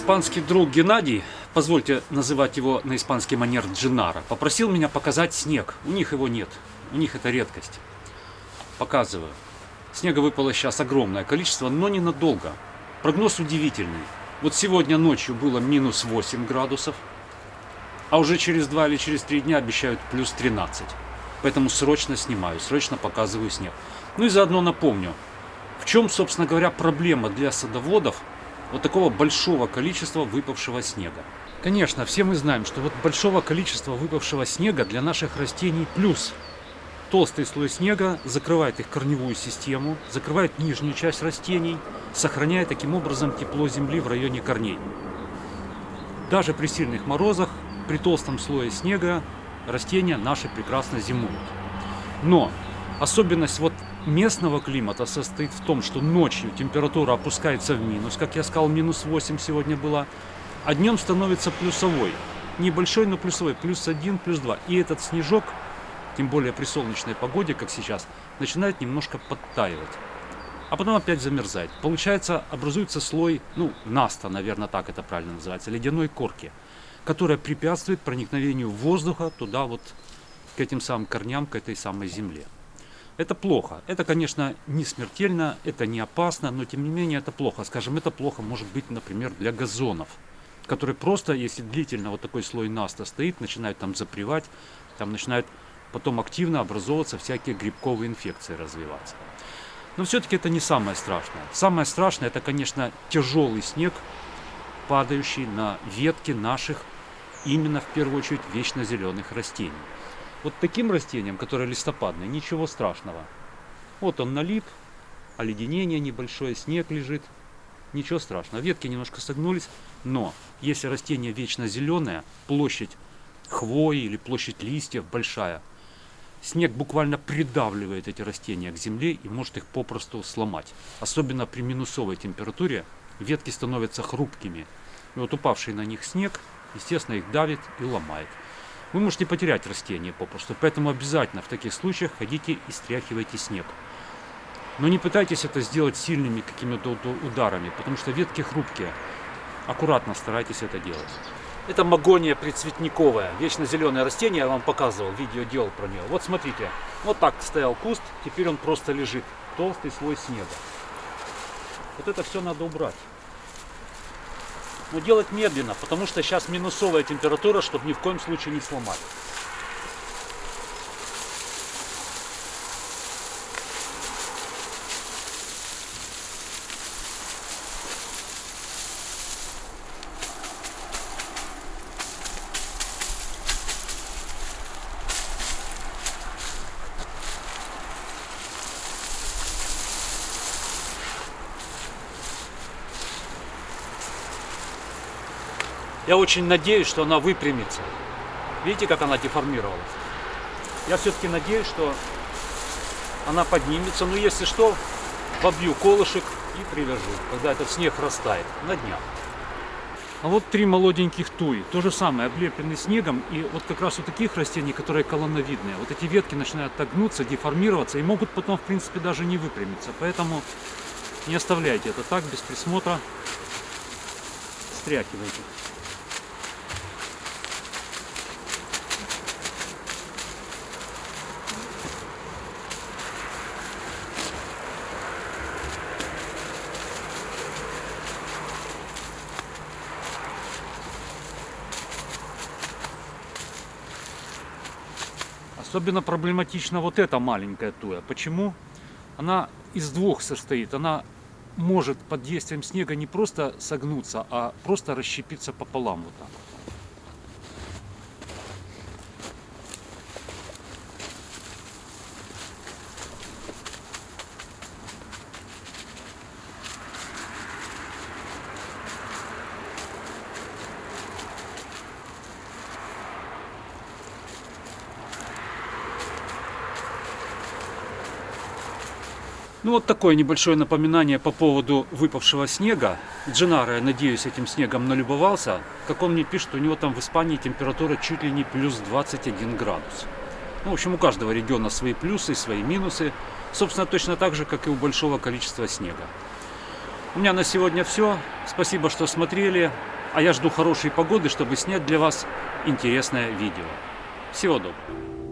Испанский друг Геннадий, позвольте называть его на испанский манер Дженара, попросил меня показать снег. У них его нет, у них это редкость. Показываю. Снега выпало сейчас огромное количество, но ненадолго. Прогноз удивительный. Вот сегодня ночью было минус 8 градусов, а уже через 2 или через 3 дня обещают плюс 13. Поэтому срочно снимаю, срочно показываю снег. Ну и заодно напомню, в чем, собственно говоря, проблема для садоводов вот такого большого количества выпавшего снега. Конечно, все мы знаем, что вот большого количества выпавшего снега для наших растений плюс. Толстый слой снега закрывает их корневую систему, закрывает нижнюю часть растений, сохраняя таким образом тепло земли в районе корней. Даже при сильных морозах, при толстом слое снега растения наши прекрасно зимуют. Но особенность вот местного климата состоит в том, что ночью температура опускается в минус, как я сказал, минус 8 сегодня была, а днем становится плюсовой. Небольшой, но плюсовой, плюс 1, плюс 2. И этот снежок, тем более при солнечной погоде, как сейчас, начинает немножко подтаивать. А потом опять замерзает. Получается, образуется слой, наста, наверное, так это правильно называется, ледяной корки, которая препятствует проникновению воздуха туда вот, к этим самым корням, к этой самой земле. Это плохо. Это, конечно, не смертельно, это не опасно, но тем не менее это плохо. Скажем, это плохо может быть, например, для газонов, которые просто, если длительно вот такой слой наста стоит, начинают там запревать, там начинают потом активно образовываться всякие грибковые инфекции, развиваться. Но все-таки это не самое страшное. Самое страшное это, конечно, тяжелый снег, падающий на ветки наших, именно в первую очередь, вечно зеленых растений. Вот таким растениям, которые листопадные, ничего страшного. Вот он налип, оледенение небольшое, снег лежит. Ничего страшного. Ветки немножко согнулись, но если растение вечно зеленое, площадь хвои или площадь листьев большая, снег буквально придавливает эти растения к земле и может их попросту сломать. Особенно при минусовой температуре ветки становятся хрупкими. И вот упавший на них снег, естественно, их давит и ломает. Вы можете потерять растение попросту, поэтому обязательно в таких случаях ходите и стряхивайте снег. Но не пытайтесь это сделать сильными какими-то ударами, потому что ветки хрупкие. Аккуратно старайтесь это делать. Это магония прицветниковая, вечно зеленое растение, я вам показывал, видео делал про нее. Вот смотрите, вот так стоял куст, теперь он просто лежит, толстый слой снега. Вот это все надо убрать. Но делать медленно, потому что сейчас минусовая температура, чтобы ни в коем случае не сломать. Я очень надеюсь, что она выпрямится. Видите, как она деформировалась? Я все-таки надеюсь, что она поднимется. Но если что, побью колышек и привяжу, когда этот снег растает на днях. А вот 3 молоденьких туи. То же самое, облеплены снегом. И вот как раз у таких растений, которые колонновидные, вот эти ветки начинают так гнуться, деформироваться и могут потом, в принципе, даже не выпрямиться. Поэтому не оставляйте это так, без присмотра. Стряхивайте. Особенно проблематична вот эта маленькая туя. Почему? Она из двух состоит. Она может под действием снега не просто согнуться, а просто расщепиться пополам вот так. Ну вот такое небольшое напоминание по поводу выпавшего снега. Дженара, я надеюсь, этим снегом налюбовался. Как он мне пишет, у него там в Испании температура чуть ли не плюс 21 градус. Ну, в общем, у каждого региона свои плюсы, свои минусы. Собственно, точно так же, как и у большого количества снега. У меня на сегодня все. Спасибо, что смотрели. А я жду хорошей погоды, чтобы снять для вас интересное видео. Всего доброго.